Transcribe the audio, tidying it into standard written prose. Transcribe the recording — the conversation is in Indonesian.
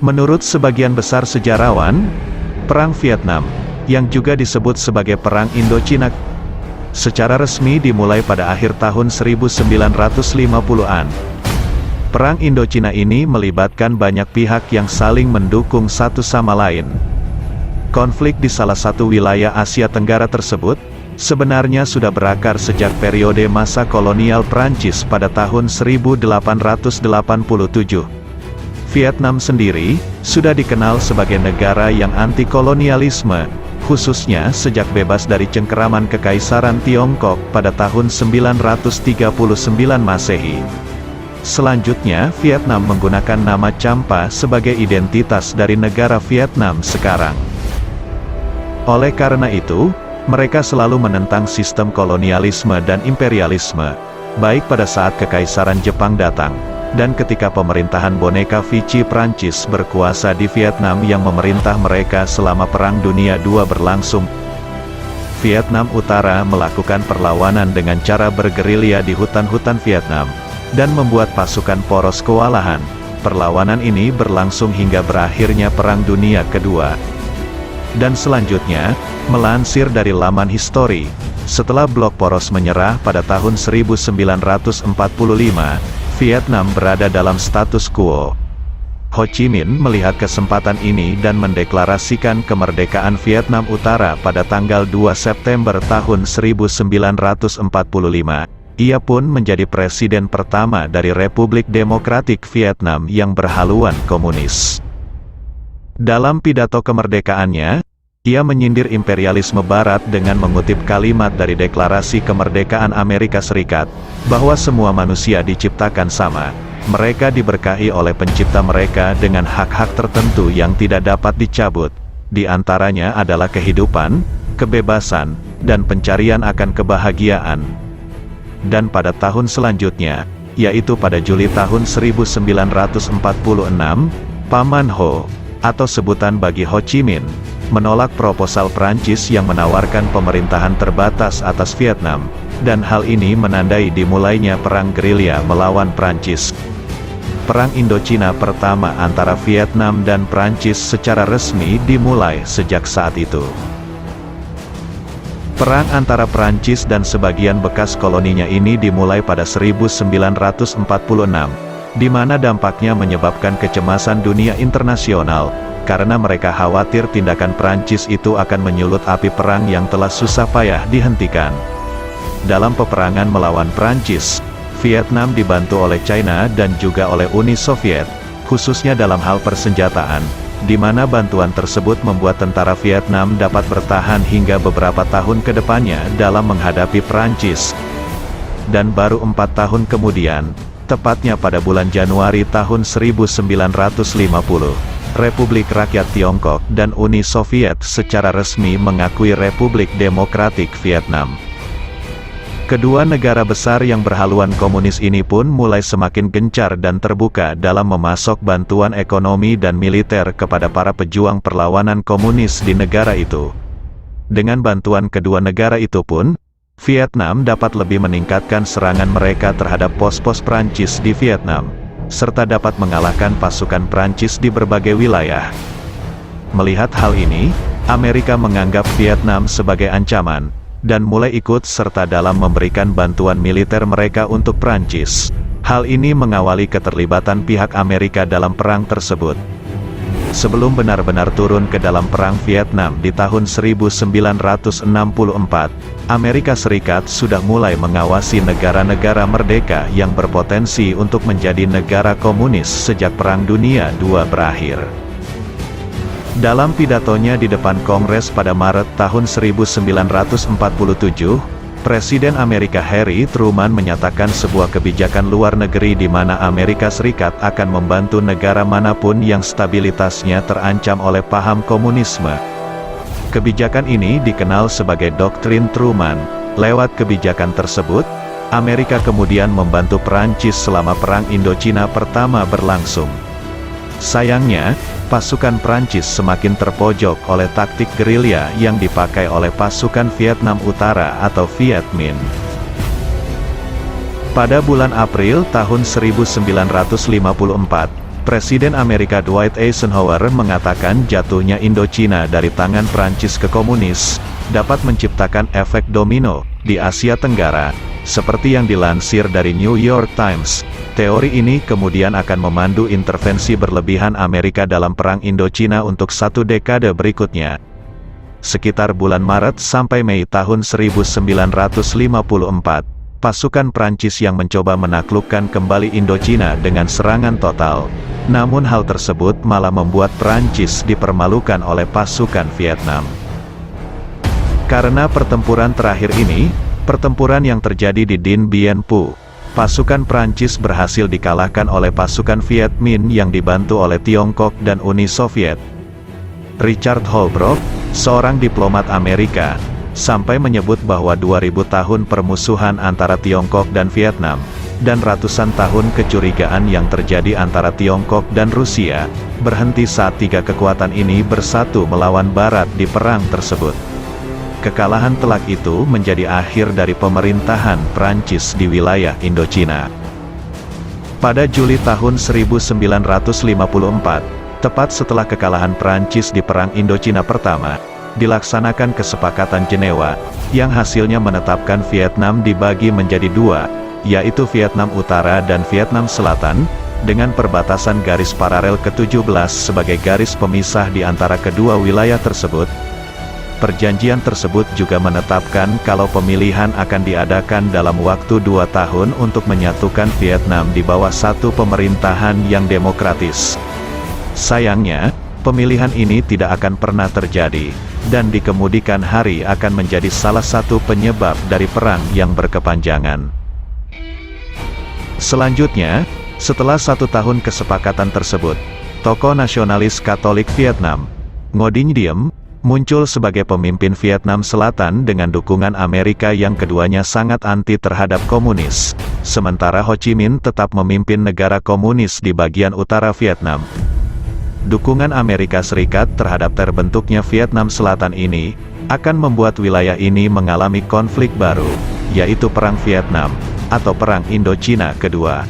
Menurut sebagian besar sejarawan, Perang Vietnam, yang juga disebut sebagai Perang Indochina, secara resmi dimulai pada akhir tahun 1950-an. Perang Indochina ini melibatkan banyak pihak yang saling mendukung satu sama lain. Konflik di salah satu wilayah Asia Tenggara tersebut, sebenarnya sudah berakar sejak periode masa kolonial Prancis pada tahun 1887. Vietnam sendiri, sudah dikenal sebagai negara yang anti-kolonialisme, khususnya sejak bebas dari cengkeraman Kekaisaran Tiongkok pada tahun 939 Masehi. Selanjutnya, Vietnam menggunakan nama Champa sebagai identitas dari negara Vietnam sekarang. Oleh karena itu, mereka selalu menentang sistem kolonialisme dan imperialisme, baik pada saat Kekaisaran Jepang datang, dan ketika pemerintahan boneka Vichy Prancis berkuasa di Vietnam yang memerintah mereka selama Perang Dunia II berlangsung. Vietnam Utara melakukan perlawanan dengan cara bergerilya di hutan-hutan Vietnam, dan membuat pasukan poros kewalahan. Perlawanan ini berlangsung hingga berakhirnya Perang Dunia Kedua. Dan selanjutnya, melansir dari laman histori, setelah blok poros menyerah pada tahun 1945, Vietnam berada dalam status quo. Ho Chi Minh melihat kesempatan ini dan mendeklarasikan kemerdekaan Vietnam Utara pada tanggal 2 September tahun 1945. Ia pun menjadi presiden pertama dari Republik Demokratik Vietnam yang berhaluan komunis. Dalam pidato kemerdekaannya, ia menyindir imperialisme Barat dengan mengutip kalimat dari Deklarasi Kemerdekaan Amerika Serikat, bahwa semua manusia diciptakan sama. Mereka diberkahi oleh pencipta mereka dengan hak-hak tertentu yang tidak dapat dicabut. Di antaranya adalah kehidupan, kebebasan, dan pencarian akan kebahagiaan. Dan pada tahun selanjutnya, yaitu pada Juli tahun 1946, Paman Ho, atau sebutan bagi Ho Chi Minh, menolak proposal Prancis yang menawarkan pemerintahan terbatas atas Vietnam, dan hal ini menandai dimulainya perang gerilya melawan Prancis. Perang Indochina pertama antara Vietnam dan Prancis secara resmi dimulai sejak saat itu. Perang antara Prancis dan sebagian bekas koloninya ini dimulai pada 1946, di mana dampaknya menyebabkan kecemasan dunia internasional, karena mereka khawatir tindakan Prancis itu akan menyulut api perang yang telah susah payah dihentikan. Dalam peperangan melawan Prancis, Vietnam dibantu oleh China dan juga oleh Uni Soviet, khususnya dalam hal persenjataan, di mana bantuan tersebut membuat tentara Vietnam dapat bertahan hingga beberapa tahun ke depannya dalam menghadapi Prancis. Dan baru 4 tahun kemudian, tepatnya pada bulan Januari tahun 1950, Republik Rakyat Tiongkok dan Uni Soviet secara resmi mengakui Republik Demokratik Vietnam. Kedua negara besar yang berhaluan komunis ini pun mulai semakin gencar dan terbuka dalam memasok bantuan ekonomi dan militer kepada para pejuang perlawanan komunis di negara itu. Dengan bantuan kedua negara itu pun, Vietnam dapat lebih meningkatkan serangan mereka terhadap pos-pos Prancis di Vietnam, serta dapat mengalahkan pasukan Prancis di berbagai wilayah. Melihat hal ini, Amerika menganggap Vietnam sebagai ancaman, dan mulai ikut serta dalam memberikan bantuan militer mereka untuk Prancis. Hal ini mengawali keterlibatan pihak Amerika dalam perang tersebut. Sebelum benar-benar turun ke dalam perang Vietnam di tahun 1964, Amerika Serikat sudah mulai mengawasi negara-negara merdeka yang berpotensi untuk menjadi negara komunis sejak Perang Dunia II berakhir. Dalam pidatonya di depan Kongres pada Maret tahun 1947, Presiden Amerika Harry Truman menyatakan sebuah kebijakan luar negeri di mana Amerika Serikat akan membantu negara manapun yang stabilitasnya terancam oleh paham komunisme. Kebijakan ini dikenal sebagai Doktrin Truman. Lewat kebijakan tersebut, Amerika kemudian membantu Prancis selama Perang Indochina pertama berlangsung. Sayangnya, pasukan Prancis semakin terpojok oleh taktik gerilya yang dipakai oleh pasukan Vietnam Utara atau Viet Minh. Pada bulan April tahun 1954, Presiden Amerika Dwight Eisenhower mengatakan jatuhnya Indochina dari tangan Prancis ke komunis, dapat menciptakan efek domino di Asia Tenggara. Seperti yang dilansir dari New York Times, teori ini kemudian akan memandu intervensi berlebihan Amerika dalam Perang Indochina untuk 1 dekade berikutnya. Sekitar bulan Maret sampai Mei tahun 1954, pasukan Prancis yang mencoba menaklukkan kembali Indochina dengan serangan total. Namun hal tersebut malah membuat Prancis dipermalukan oleh pasukan Vietnam. Karena pertempuran terakhir ini, pertempuran yang terjadi di Dien Bien Phu, pasukan Prancis berhasil dikalahkan oleh pasukan Viet Minh yang dibantu oleh Tiongkok dan Uni Soviet. Richard Holbrooke, seorang diplomat Amerika, sampai menyebut bahwa 2000 tahun permusuhan antara Tiongkok dan Vietnam, dan ratusan tahun kecurigaan yang terjadi antara Tiongkok dan Rusia, berhenti saat 3 kekuatan ini bersatu melawan Barat di perang tersebut. Kekalahan telak itu menjadi akhir dari pemerintahan Prancis di wilayah Indochina. Pada Juli tahun 1954, tepat setelah kekalahan Prancis di Perang Indochina pertama, dilaksanakan kesepakatan Jenewa, yang hasilnya menetapkan Vietnam dibagi menjadi 2, yaitu Vietnam Utara dan Vietnam Selatan, dengan perbatasan garis paralel ke-17 sebagai garis pemisah di antara kedua wilayah tersebut. Perjanjian tersebut juga menetapkan kalau pemilihan akan diadakan dalam waktu 2 tahun untuk menyatukan Vietnam di bawah satu pemerintahan yang demokratis. Sayangnya, pemilihan ini tidak akan pernah terjadi, dan di kemudian hari akan menjadi salah satu penyebab dari perang yang berkepanjangan. Selanjutnya, setelah 1 tahun kesepakatan tersebut, tokoh nasionalis Katolik Vietnam, Ngo Dinh Diem, muncul sebagai pemimpin Vietnam Selatan dengan dukungan Amerika yang keduanya sangat anti terhadap komunis, sementara Ho Chi Minh tetap memimpin negara komunis di bagian utara Vietnam. Dukungan Amerika Serikat terhadap terbentuknya Vietnam Selatan ini, akan membuat wilayah ini mengalami konflik baru, yaitu Perang Vietnam, atau Perang Indochina Kedua.